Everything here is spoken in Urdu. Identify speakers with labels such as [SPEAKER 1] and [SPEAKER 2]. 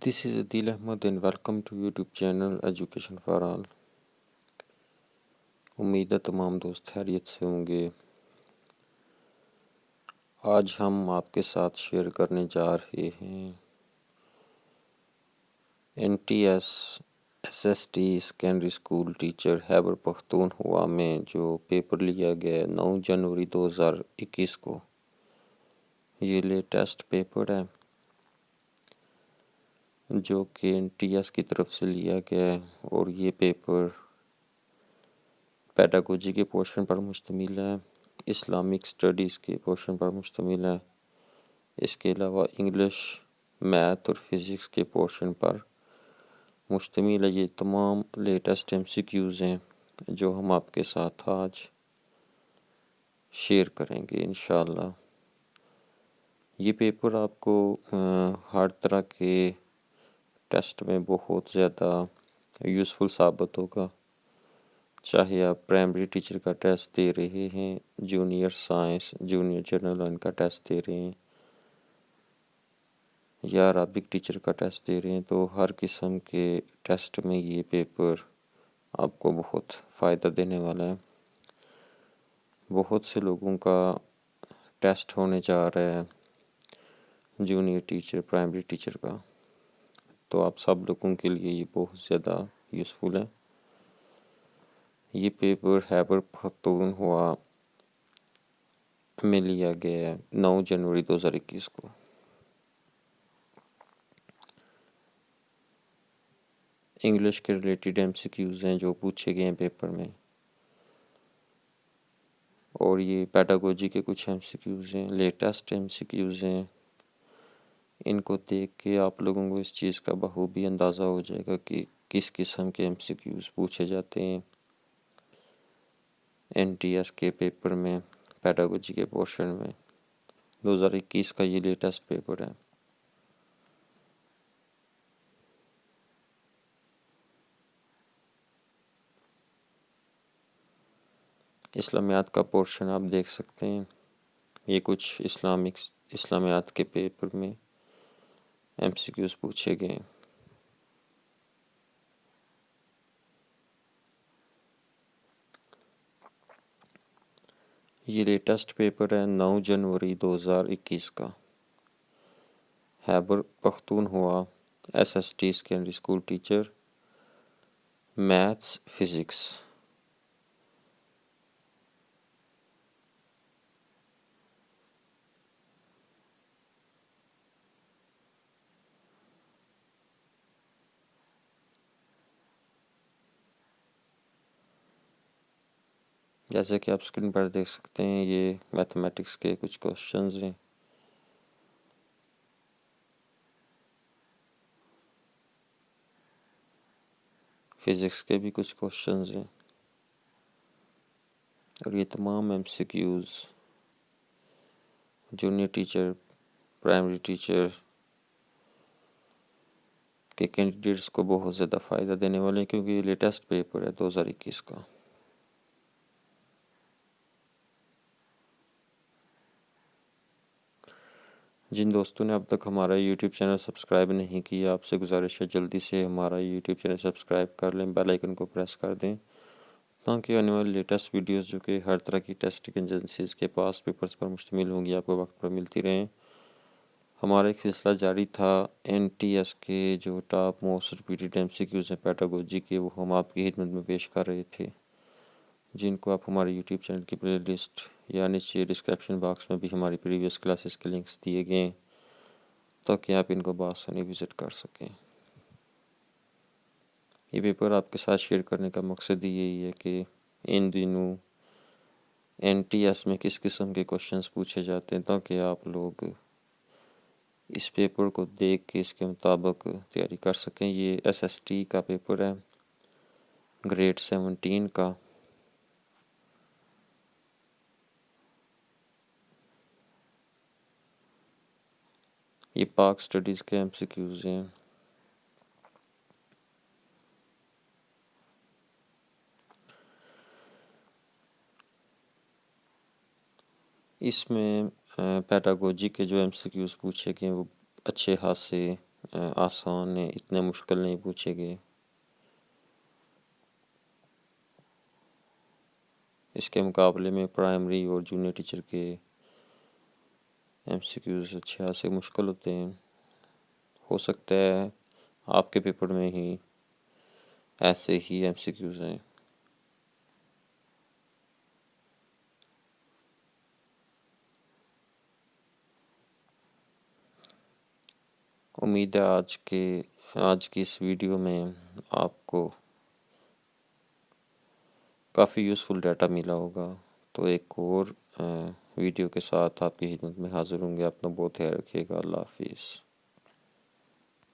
[SPEAKER 1] This is Adil Ahmed and welcome to YouTube channel Education for All. امید ہے تمام دوست خیریت سے ہوں گے۔ آج ہم آپ کے ساتھ شیئر کرنے جا رہے ہیں NTS SST secondary school teacher Khyber Pakhtunkhwa میں جو پیپر لیا گیا 9 جنوری 2021 کو۔ یہ لیٹسٹ پیپر ہے جو کہ NTS کی طرف سے لیا گیا ہے اور یہ پیپر پیڈاگوجی کے پورشن پر مشتمل ہے، اسلامک اسٹڈیز کے پورشن پر مشتمل ہے، اس کے علاوہ انگلش، میتھ اور فزکس کے پورشن پر مشتمل ہے۔ یہ تمام لیٹسٹ MCQs ہیں جو ہم آپ کے ساتھ آج شیئر کریں گے انشاءاللہ۔ یہ پیپر آپ کو ہر طرح کے ٹیسٹ میں بہت زیادہ یوزفل ثابت ہوگا، چاہے آپ پرائمری ٹیچر کا ٹیسٹ دے رہے ہیں، جونیئر سائنس، جونیئر جنرل ان کا ٹیسٹ دے رہے ہیں یا عربک ٹیچر کا ٹیسٹ دے رہے ہیں، تو ہر قسم کے ٹیسٹ میں یہ پیپر آپ کو بہت فائدہ دینے والا ہے۔ بہت سے لوگوں کا ٹیسٹ ہونے جا رہا ہے جونیئر ٹیچر، پرائمری ٹیچر کا، تو آپ سب لوگوں کے لیے یہ بہت زیادہ یوزفل ہے۔ یہ پیپر خیبر پختونخوا میں لیا گیا ہے 9 جنوری 2021 کو۔ انگلش کے ریلیٹڈ MCQs ہیں جو پوچھے گئے ہیں پیپر میں، اور یہ پیڈاگوجی کے کچھ MCQs ہیں، لیٹسٹ MCQs ہیں۔ ان کو دیکھ کے آپ لوگوں کو اس چیز کا بخوبی اندازہ ہو جائے گا کہ کس قسم کے MCQs پوچھے جاتے ہیں NTS کے پیپر میں، پیڈاگوجی کے پورشن میں۔ 2021 کا یہ لیٹسٹ پیپر ہے۔ اسلامیات کا پورشن آپ دیکھ سکتے ہیں، یہ کچھ اسلامیات کے پیپر میں MCQs پوچھے گئے ہیں۔ یہ لیٹسٹ پیپر ہے 9 جنوری 2021 کا، Khyber Pakhtunkhwa SST secondary school teacher, maths, physics. جیسے کہ آپ اسکرین پر دیکھ سکتے ہیں، یہ میتھمیٹکس کے کچھ کوشچنز ہیں۔ فزکس کے بھی کچھ کوشچنز ہیں، اور یہ تمام MCQs junior teacher, primary teacher کے کینڈیڈیٹس کو بہت زیادہ فائدہ دینے والے ہیں، کیونکہ یہ لیٹسٹ پیپر ہے 2021 کا۔ جن دوستوں نے اب تک ہمارا YouTube چینل سبسکرائب نہیں کیا، آپ سے گزارش ہے جلدی سے ہمارا YouTube چینل سبسکرائب کر لیں، بیل آئیکن کو پریس کر دیں، تاکہ آنے والی لیٹسٹ ویڈیوز جو کہ ہر طرح کی ٹیسٹنگ ایجنسیز کے پاس پیپرز پر مشتمل ہوں گی، آپ کو وقت پر ملتی رہیں۔ ہمارا ایک سلسلہ جاری تھا NTS کے جو ٹاپ موسٹ ریپیٹڈ MCQs ہیں پیڈاگوجی کے، وہ ہم آپ کی خدمت میں پیش کر رہے تھے، جن کو آپ ہمارے YouTube چینل کی پلے لسٹ یا نیچے ڈسکرپشن باکس میں بھی ہماری پریویس کلاسز کے لنکس دیے گئے ہیں، تاکہ آپ ان کو بآسانی وزٹ کر سکیں۔ یہ پیپر آپ کے ساتھ شیئر کرنے کا مقصد یہی ہے کہ ان دنوں NTS میں کس قسم کے کوشچنز پوچھے جاتے ہیں، تاکہ آپ لوگ اس پیپر کو دیکھ کے اس کے مطابق تیاری کر سکیں۔ یہ SST کا پیپر ہے، گریڈ 17 کا۔ یہ پاک سٹڈیز کے MCQs ہیں۔ اس میں پیڈاگوجی کے جو MCQs پوچھے گئے ہیں وہ اچھے خاصے آسان ہیں، اتنے مشکل نہیں پوچھے گئے۔ اس کے مقابلے میں پرائمری اور جونیئر ٹیچر کے MCQs اچھے خاصے مشکل ہوتے ہیں۔ ہو سکتا ہے آپ کے پیپر میں ہی ایسے ہی MCQs ہیں۔ امید ہے آج کی اس ویڈیو میں آپ کو کافی یوزفل ڈیٹا ملا ہوگا۔ تو ایک اور ویڈیو کے ساتھ آپ کی خدمت میں حاضر ہوں گے۔ اپنا بہت خیال رکھیے گا۔ اللہ حافظ۔